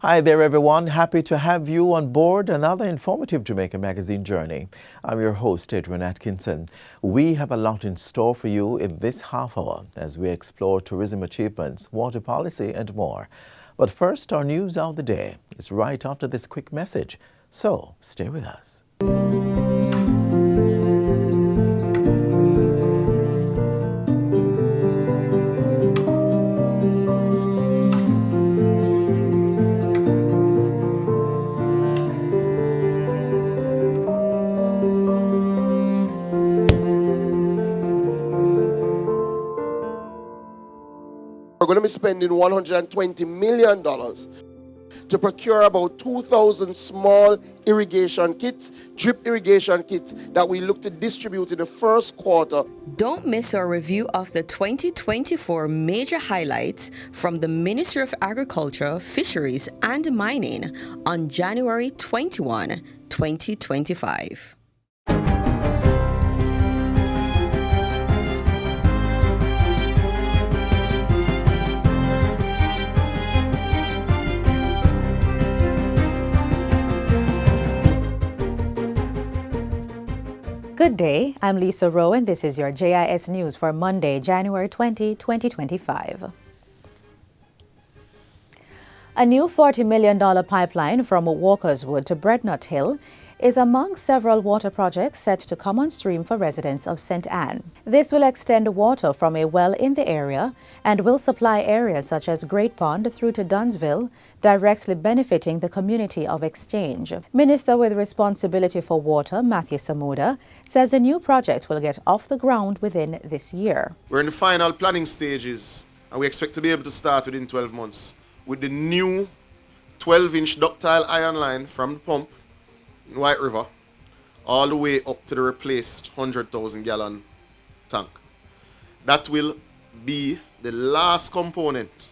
Hi there, everyone. Happy to have you on board another informative Jamaica Magazine journey. I'm your host, Adrian Atkinson. We have a lot in store for you in this half hour as we explore tourism achievements, water policy, and more. But first, our news of the day is right after this quick message. So stay with us. We're going to be spending $120 million to procure about 2,000 small irrigation kits, drip irrigation kits that we look to distribute in the first quarter. Don't miss our review of the 2024 major highlights from the Ministry of Agriculture, Fisheries and Mining on January 21, 2025. Good day, I'm Lisa Rowe and this is your JIS News for Monday, January 20, 2025. A new $40 million pipeline from Walkerswood to Breadnut Hill is among several water projects set to come on stream for residents of St. Anne. This will extend water from a well in the area and will supply areas such as Great Pond through to Dunsville, directly benefiting the community of Exchange. Minister with responsibility for water, Matthew Samuda, says the new project will get off the ground within this year. We're in the final planning stages and we expect to be able to start within 12 months with the new 12-inch ductile iron line from the pump in White River all the way up to the replaced 100,000 gallon tank. That will be the last component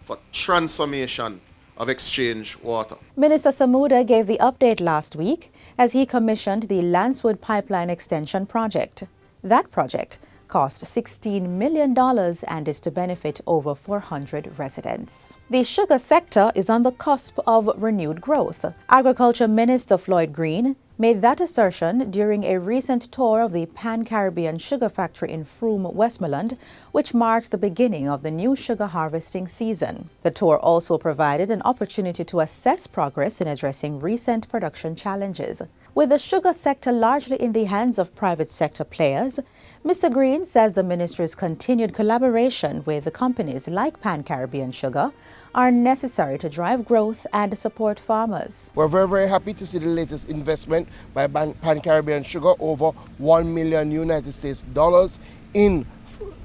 for transformation of Exchange water. Minister Samuda gave the update last week as he commissioned the Lancewood Pipeline Extension project. That project cost $16 million and is to benefit over 400 residents. The sugar sector is on the cusp of renewed growth. Agriculture Minister Floyd Green made that assertion during a recent tour of the Pan-Caribbean Sugar Factory in Frome, Westmoreland, which marked the beginning of the new sugar harvesting season. The tour also provided an opportunity to assess progress in addressing recent production challenges. With the sugar sector largely in the hands of private sector players, Mr. Green says the ministry's continued collaboration with the companies like Pan-Caribbean Sugar are necessary to drive growth and support farmers. We're very happy to see the latest investment by Pan-Caribbean Sugar, over $1 million United States dollars in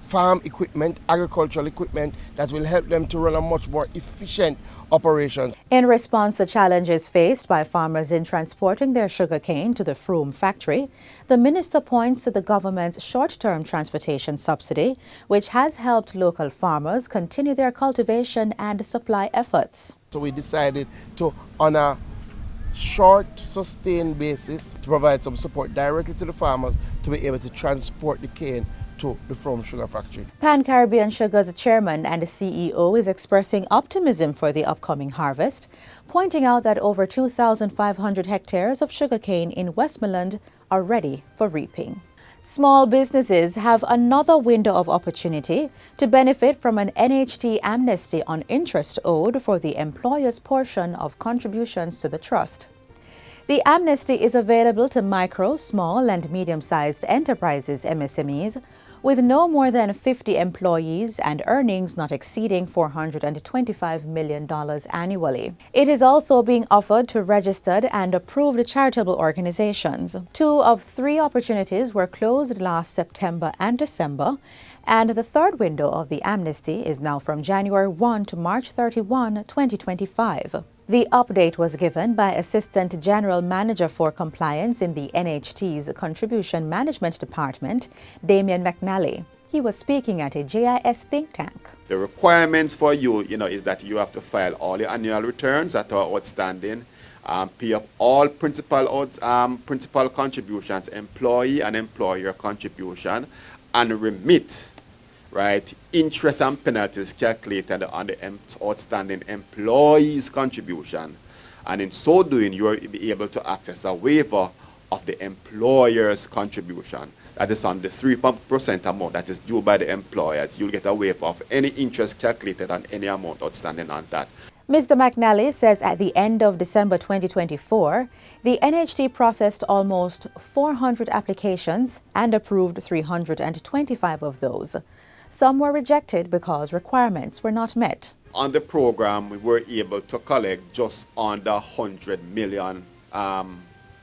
farm equipment, agricultural equipment that will help them to run a much more efficient operation. In response to challenges faced by farmers in transporting their sugarcane to the Frome factory, the minister points to the government's short-term transportation subsidy, which has helped local farmers continue their cultivation and supply efforts. So we decided to, on a short, sustained basis, to provide some support directly to the farmers to be able to transport the cane to the Frome Sugar Factory. Pan-Caribbean Sugar's chairman and CEO is expressing optimism for the upcoming harvest, pointing out that over 2,500 hectares of sugarcane in Westmoreland are ready for reaping. Small businesses have another window of opportunity to benefit from an NHT amnesty on interest owed for the employer's portion of contributions to the trust. The amnesty is available to micro, small, and medium-sized enterprises, MSMEs, with no more than 50 employees and earnings not exceeding $425 million annually. It is also being offered to registered and approved charitable organizations. 2 of 3 opportunities were closed last September and December, and the third window of the amnesty is now from January 1 to March 31, 2025. The update was given by Assistant General Manager for Compliance in the NHT's Contribution Management Department, Damian McNally. He was speaking at a JIS think tank. The requirements for you, is that you have to file all your annual returns that are outstanding, pay up all principal contributions, employee and employer contribution, and remit right, interest and penalties calculated on the outstanding employee's contribution. And in so doing, you will be able to access a waiver of the employer's contribution. That is on the 3% amount that is due by the employers. You'll get a waiver of any interest calculated on any amount outstanding on that. Mr. McNally says at the end of December 2024, the NHT processed almost 400 applications and approved 325 of those. Some were rejected because requirements were not met. On the program, we were able to collect just under 100 million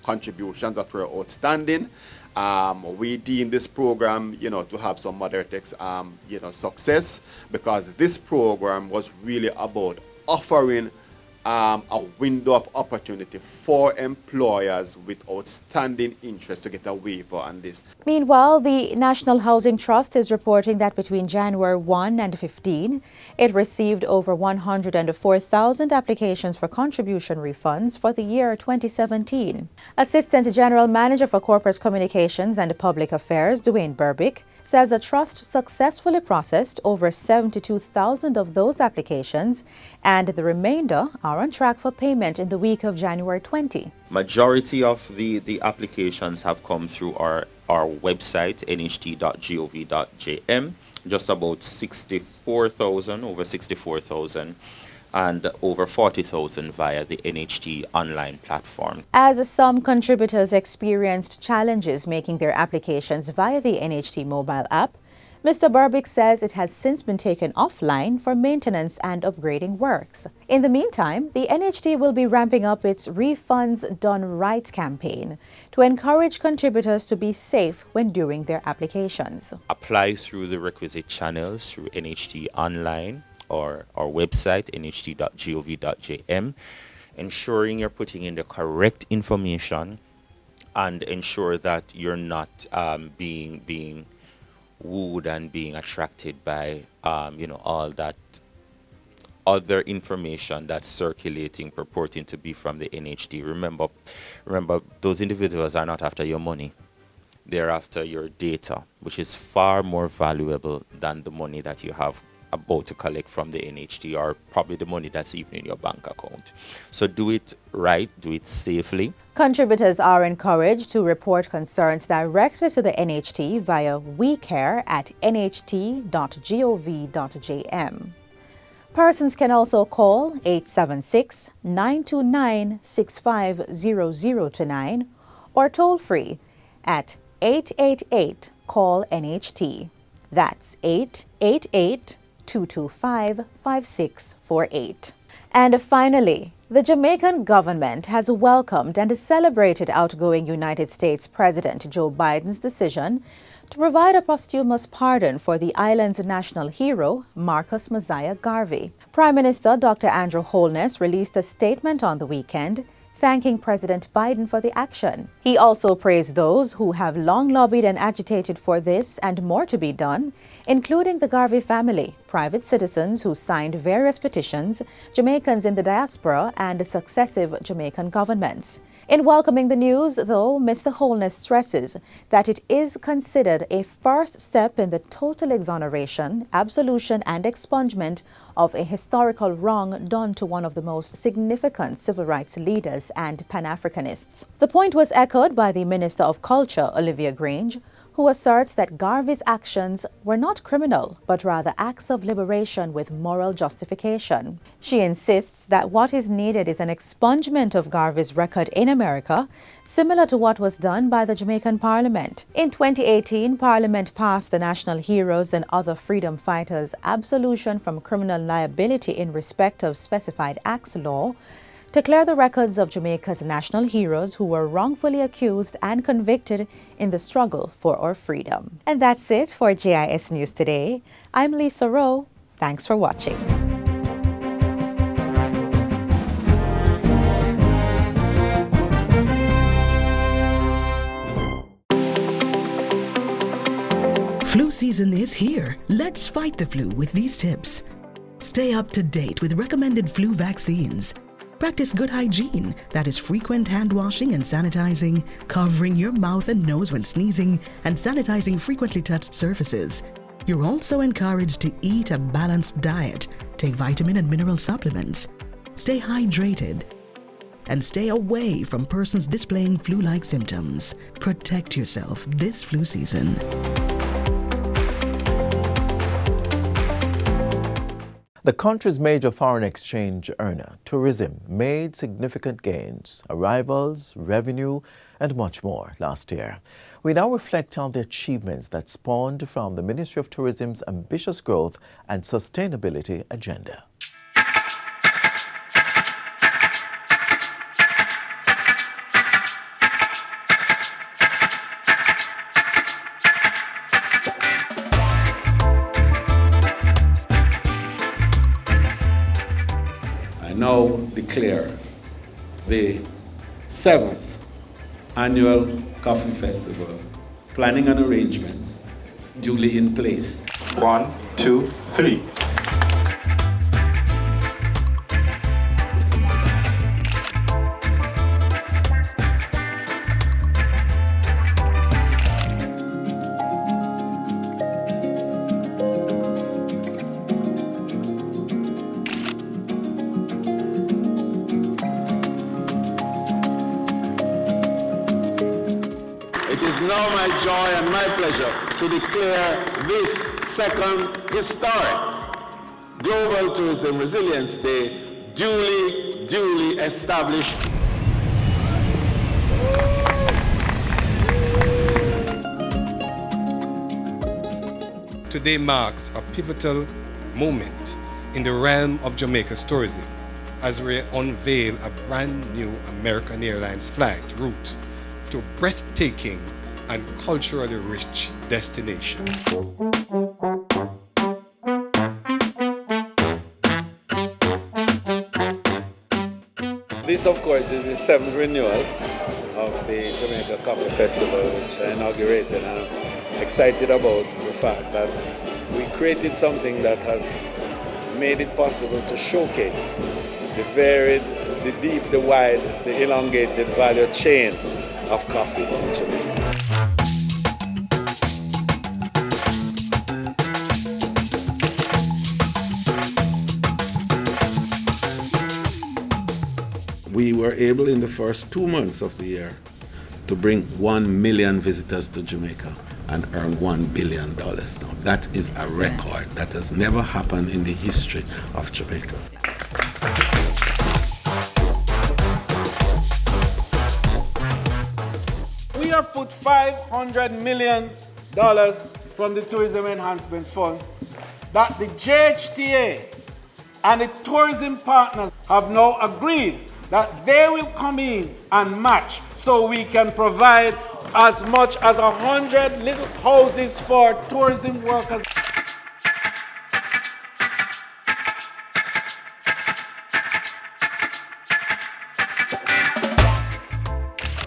contributions that were outstanding. We deem this program, to have some moderate, success, because this program was really about offering a window of opportunity for employers with outstanding interest to get a waiver on this. Meanwhile, the National Housing Trust is reporting that between January 1 and 15, it received over 104,000 applications for contribution refunds for the year 2017. Assistant General Manager for Corporate Communications and Public Affairs, Dwayne Burbick, says the trust successfully processed over 72,000 of those applications, and the remainder are on track for payment in the week of January 20. Majority of the applications have come through our website, nht.gov.jm, just about 64,000, over 64,000, and over 40,000 via the NHT online platform. As some contributors experienced challenges making their applications via the NHT mobile app, Mr. Burbick says it has since been taken offline for maintenance and upgrading works. In the meantime, the NHT will be ramping up its Refunds Done Right campaign to encourage contributors to be safe when doing their applications. Apply through the requisite channels through NHT online or our website, nht.gov.jm, ensuring you're putting in the correct information and ensure that you're not being wooed and being attracted by all that other information that's circulating purporting to be from the NHT. Remember, those individuals are not after your money. They're after your data, which is far more valuable than the money that you have about to collect from the NHT, or probably the money that's even in your bank account. So do it right, do it safely. Contributors are encouraged to report concerns directly to the NHT via wecare@nht.gov.jm. Persons can also call 876-929-65009 or toll free at 888-CALL-NHT. That's 888-225-5648. And finally, the Jamaican government has welcomed and celebrated outgoing United States President Joe Biden's decision to provide a posthumous pardon for the island's national hero, Marcus Mosiah Garvey. Prime Minister Dr. Andrew Holness released a statement on the weekend thanking President Biden for the action. He also praised those who have long lobbied and agitated for this and more to be done, including the Garvey family, private citizens who signed various petitions, Jamaicans in the diaspora, and successive Jamaican governments. In welcoming the news, though, Mr. Holness stresses that it is considered a first step in the total exoneration, absolution, and expungement of a historical wrong done to one of the most significant civil rights leaders and Pan-Africanists. The point was echoed by the Minister of Culture, Olivia Grange, who asserts that Garvey's actions were not criminal, but rather acts of liberation with moral justification. She insists that what is needed is an expungement of Garvey's record in America, similar to what was done by the Jamaican Parliament. In 2018, Parliament passed the National Heroes and Other Freedom Fighters Absolution from Criminal Liability in Respect of Specified Acts law, to clear the records of Jamaica's national heroes who were wrongfully accused and convicted in the struggle for our freedom. And that's it for JIS News Today. I'm Lisa Rowe. Thanks for watching. Flu season is here. Let's fight the flu with these tips. Stay up to date with recommended flu vaccines. Practice good hygiene, that is frequent hand washing and sanitizing, covering your mouth and nose when sneezing, and sanitizing frequently touched surfaces. You're also encouraged to eat a balanced diet, take vitamin and mineral supplements, stay hydrated, and stay away from persons displaying flu-like symptoms. Protect yourself this flu season. The country's major foreign exchange earner, tourism, made significant gains, arrivals, revenue, and much more last year. We now reflect on the achievements that spawned from the Ministry of Tourism's ambitious growth and sustainability agenda. I now declare the 7th Annual Coffee Festival planning and arrangements duly in place. 1, 2, 3. It is now my joy and my pleasure to declare this second historic Global Tourism Resilience Day duly established. Today marks a pivotal moment in the realm of Jamaica's tourism as we unveil a brand new American Airlines flight route to a breathtaking and culturally rich destination. This, of course, is the 7th renewal of the Jamaica Coffee Festival, which I inaugurated, and I'm excited about the fact that we created something that has made it possible to showcase the varied, the deep, the wide, the elongated value chain of coffee in Jamaica. We were able in the first 2 months of the year to bring 1 million visitors to Jamaica and earn $1 billion. Now that is a record that has never happened in the history of Jamaica. We have put $500 million from the Tourism Enhancement Fund that the JHTA and the tourism partners have now agreed that they will come in and match so we can provide as much as 100 little houses for tourism workers.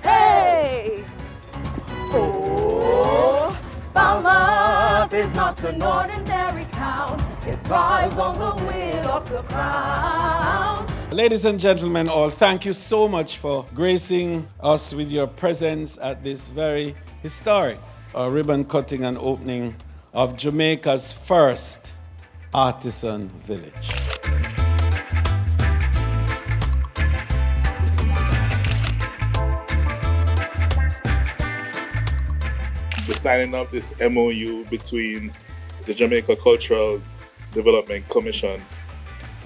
Hey! Oh, Falmouth is not an ordinary town. It thrives on the will of the crown. Ladies and gentlemen all, thank you so much for gracing us with your presence at this very historic ribbon cutting and opening of Jamaica's first artisan village. The signing of this MOU between the Jamaica Cultural Development Commission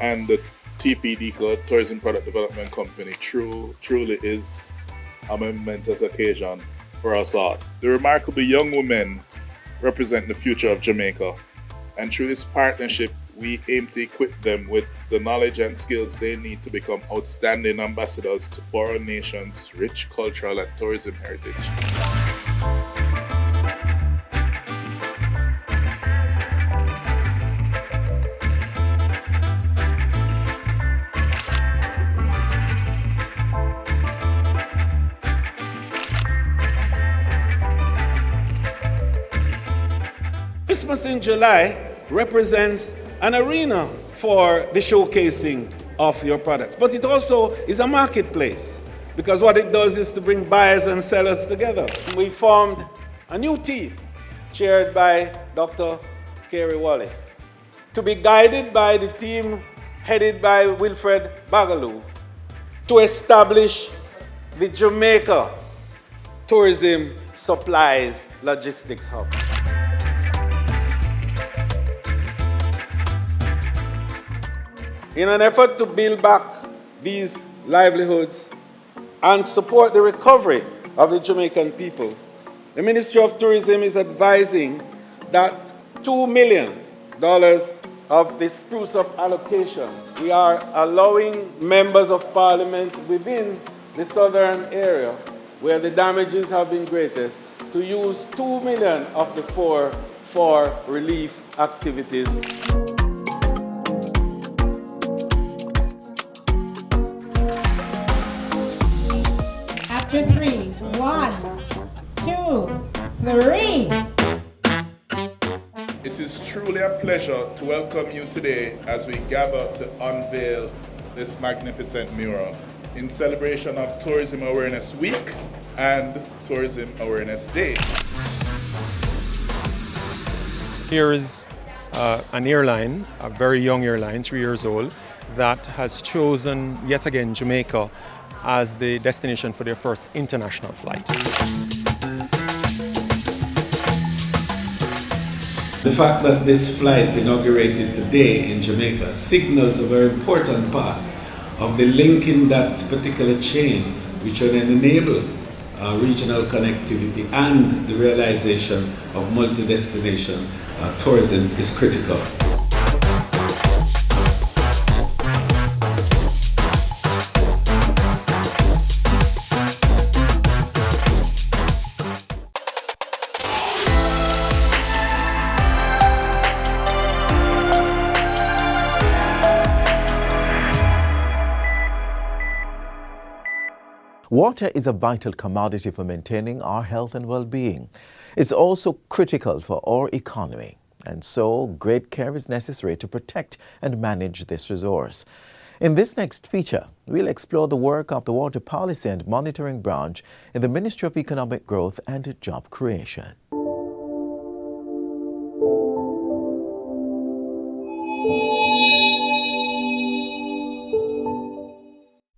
and the TPD, Tourism Product Development Company, truly is a momentous occasion for us all. The remarkable young women represent the future of Jamaica, and through this partnership, we aim to equip them with the knowledge and skills they need to become outstanding ambassadors to foreign nations' rich cultural and tourism heritage. Christmas in July represents an arena for the showcasing of your products, but it also is a marketplace because what it does is to bring buyers and sellers together. We formed a new team chaired by Dr. Kerry Wallace, to be guided by the team headed by Wilfred Bagaloo to establish the Jamaica Tourism Supplies Logistics Hub. In an effort to build back these livelihoods and support the recovery of the Jamaican people, the Ministry of Tourism is advising that $2 million of the Spruce Up allocation, we are allowing members of parliament within the southern area where the damages have been greatest to use $2 million of the $4 for relief activities. After 3, 1, 2, 3. It is truly a pleasure to welcome you today as we gather to unveil this magnificent mural in celebration of Tourism Awareness Week and Tourism Awareness Day. Here is an airline, a very young airline, 3 years old, that has chosen yet again Jamaica as the destination for their first international flight. The fact that this flight inaugurated today in Jamaica signals a very important part of the link in that particular chain, which will then enable regional connectivity and the realization of multi-destination tourism is critical. Water is a vital commodity for maintaining our health and well-being. It's also critical for our economy, and so great care is necessary to protect and manage this resource. In this next feature, we'll explore the work of the Water Policy and Monitoring Branch in the Ministry of Economic Growth and Job Creation.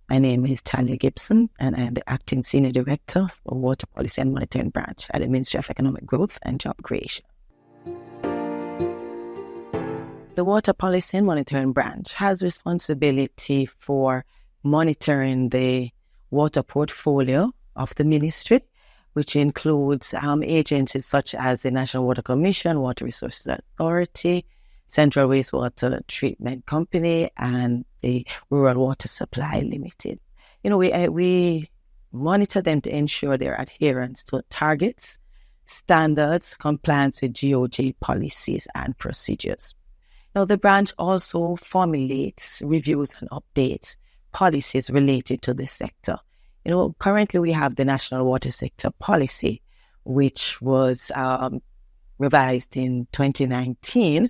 My name is Talia Gibson, and I am the Acting Senior Director for Water Policy and Monitoring Branch at the Ministry of Economic Growth and Job Creation. The Water Policy and Monitoring Branch has responsibility for monitoring the water portfolio of the ministry, which includes agencies such as the National Water Commission, Water Resources Authority, Central Wastewater Treatment Company, and the Rural Water Supply Limited. We monitor them to ensure their adherence to targets, standards, compliance with GOG policies and procedures. Now, the branch also formulates, reviews, and updates policies related to this sector. Currently we have the National Water Sector Policy, which was revised in 2019.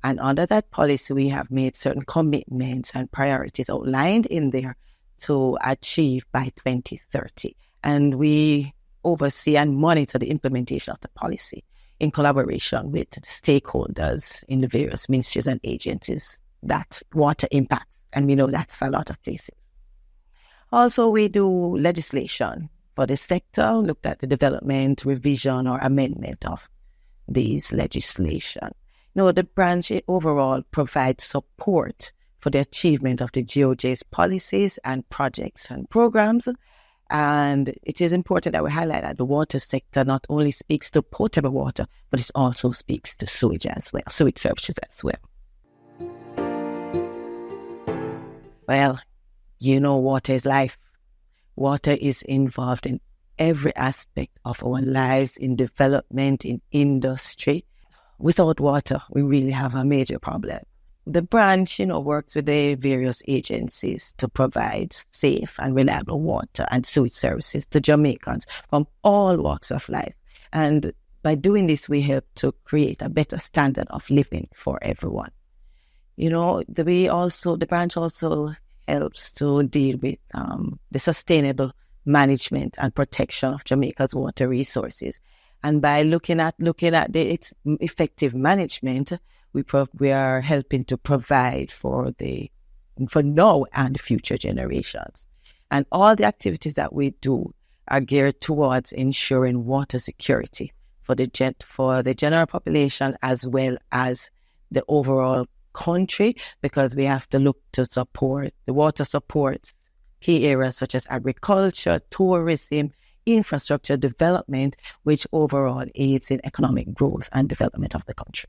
And under that policy, we have made certain commitments and priorities outlined in there to achieve by 2030. And we oversee and monitor the implementation of the policy in collaboration with stakeholders in the various ministries and agencies that water impacts. And we know that's a lot of places. Also, we do legislation for the sector, looked at the development, revision, or amendment of these legislation. The branch overall provides support for the achievement of the GOJ's policies and projects and programs. And it is important that we highlight that the water sector not only speaks to potable water, but it also speaks to sewage as well, sewage services as well. Well, water is life. Water is involved in every aspect of our lives, in development, in industry. Without water, we really have a major problem. The branch, works with the various agencies to provide safe and reliable water and sewage services to Jamaicans from all walks of life. And by doing this, we help to create a better standard of living for everyone. The branch also helps to deal with the sustainable management and protection of Jamaica's water resources. And by looking at its effective management, we are helping to provide for now and future generations. And all the activities that we do are geared towards ensuring water security for the general population as well as the overall country, because we have to look to support the water supports key areas such as agriculture, tourism, infrastructure development, which overall aids in economic growth and development of the country.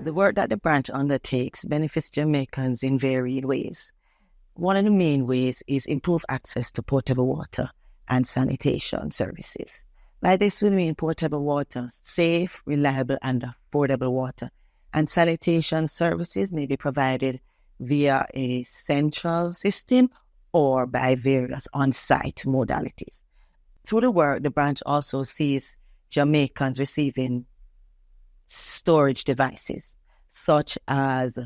The work that the branch undertakes benefits Jamaicans in varying ways. One of the main ways is improve access to potable water and sanitation services. By this we mean potable water, safe, reliable and affordable water, and sanitation services may be provided via a central system or by various on-site modalities. Through the work, the branch also sees Jamaicans receiving storage devices such as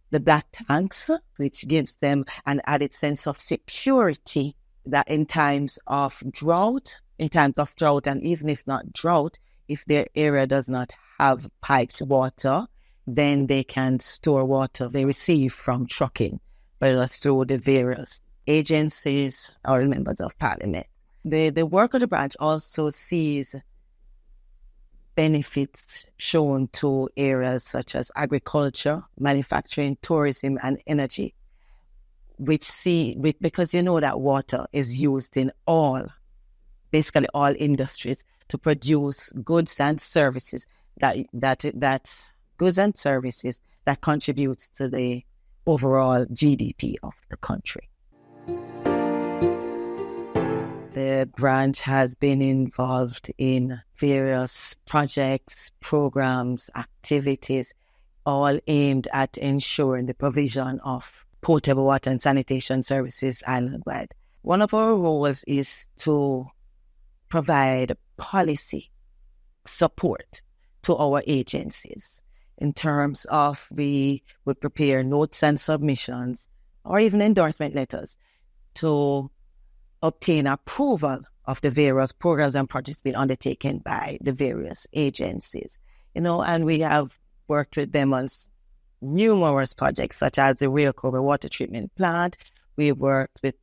the black tanks, which gives them an added sense of security that in times of drought, and even if not drought, if their area does not have piped water, then they can store water they receive from trucking, whether through the various agencies or members of parliament. The work of the branch also sees benefits shown to areas such as agriculture, manufacturing, tourism, and energy, because you know that water is used in basically all industries to produce goods and services that contributes to the overall GDP of the country. The branch has been involved in various projects, programs, activities, all aimed at ensuring the provision of potable water and sanitation services island-wide. One of our roles is to provide policy support to our agencies in terms of we would prepare notes and submissions or even endorsement letters to obtain approval of the various programs and projects being undertaken by the various agencies. And we have worked with them on numerous projects such as the Rio Kobe water treatment plant. We've worked with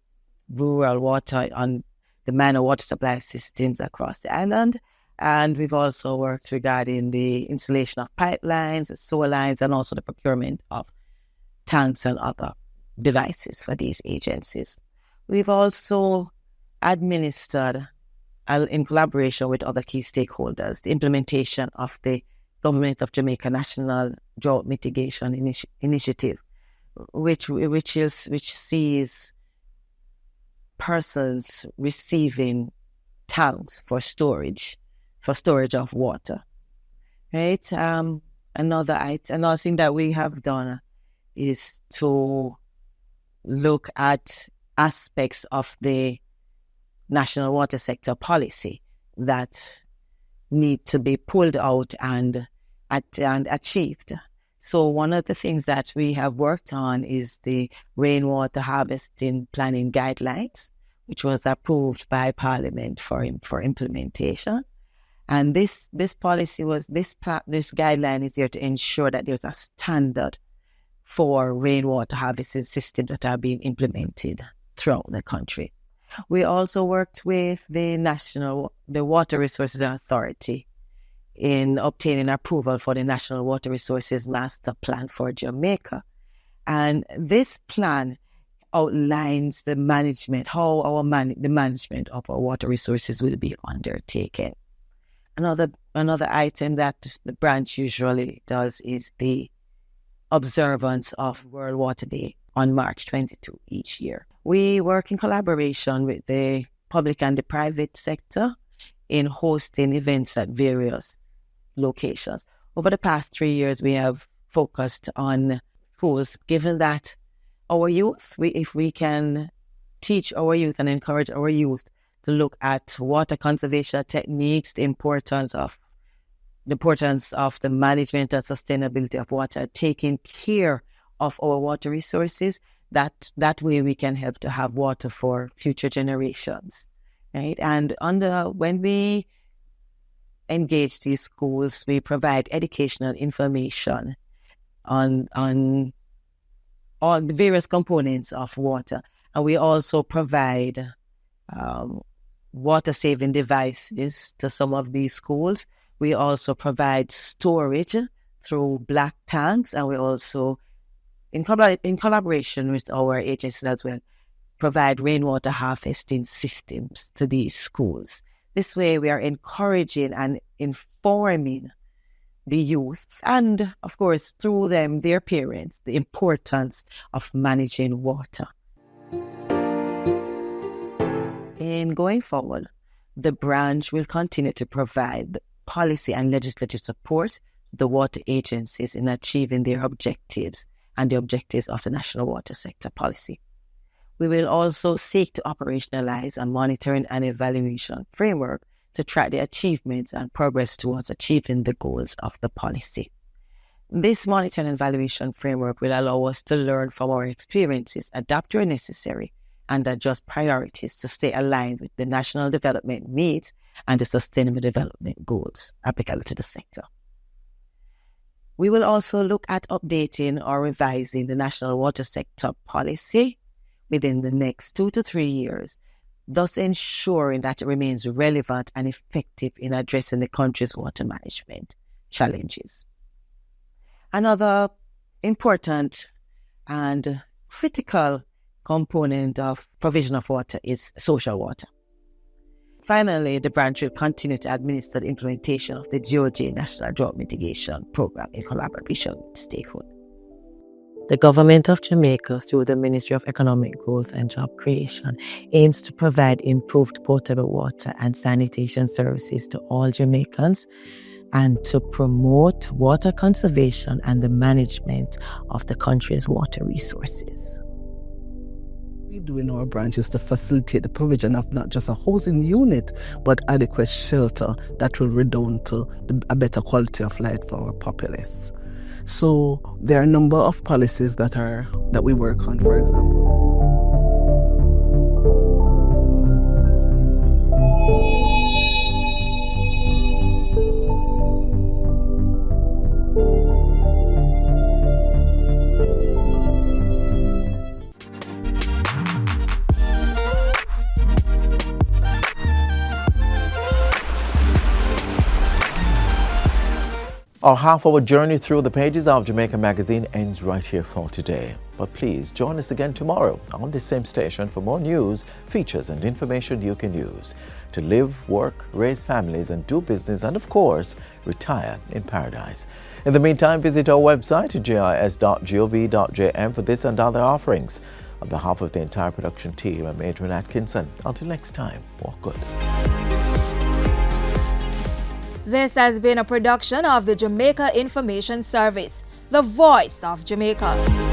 rural water on the minor water supply systems across the island. And we've also worked regarding the installation of pipelines, sewer lines, and also the procurement of tanks and other devices for these agencies. We've also administered, in collaboration with other key stakeholders, the implementation of the Government of Jamaica National Drought Mitigation Initiative, which sees persons receiving tanks for storage of water. Right. Another thing that we have done is to look at aspects of the national water sector policy that need to be pulled out and achieved. So one of the things that we have worked on is the rainwater harvesting planning guidelines, which was approved by Parliament for implementation. And this policy this guideline is there to ensure that there's a standard for rainwater harvesting systems that are being implemented throughout the country. We also worked with the Water Resources Authority in obtaining approval for the National Water Resources Master Plan for Jamaica. And this plan outlines the management, how the management of our water resources will be undertaken. Another item that the branch usually does is the observance of World Water Day on March 22 each year. We work in collaboration with the public and the private sector in hosting events at various locations. Over the past 3 years, we have focused on schools, given that our youth, if we can teach our youth and encourage our youth to look at water conservation techniques, the importance of the management and sustainability of water, taking care of our water resources, that way we can help to have water for future generations, right? And when we engage these schools, we provide educational information on all the various components of water. And we also provide water-saving devices to some of these schools. We also provide storage through black tanks, and we also, in collaboration with our agencies as well, provide rainwater harvesting systems to these schools. This way we are encouraging and informing the youth and, of course, through them, their parents, the importance of managing water. In going forward, the branch will continue to provide policy and legislative support to the water agencies in achieving their objectives and the objectives of the National Water Sector Policy. We will also seek to operationalize a monitoring and evaluation framework to track the achievements and progress towards achieving the goals of the policy. This monitoring and evaluation framework will allow us to learn from our experiences, adapt where necessary, and adjust priorities to stay aligned with the national development needs and the sustainable development goals applicable to the sector. We will also look at updating or revising the National Water Sector Policy within the next 2 to 3 years, thus ensuring that it remains relevant and effective in addressing the country's water management challenges. Another important and critical component of provision of water is social water. Finally, the branch will continue to administer the implementation of the GOJ National Drought Mitigation Program in collaboration with stakeholders. The Government of Jamaica, through the Ministry of Economic Growth and Job Creation, aims to provide improved potable water and sanitation services to all Jamaicans and to promote water conservation and the management of the country's water resources. What we do in our branch is to facilitate the provision of not just a housing unit, but adequate shelter that will redound to a better quality of life for our populace. So there are a number of policies that we work on, for example. Our half-hour journey through the pages of Jamaica Magazine ends right here for today. But please join us again tomorrow on this same station for more news, features and information you can use to live, work, raise families and do business and, of course, retire in paradise. In the meantime, visit our website at gis.gov.jm for this and other offerings. On behalf of the entire production team, I'm Adrian Atkinson. Until next time, walk good. This has been a production of the Jamaica Information Service, the voice of Jamaica.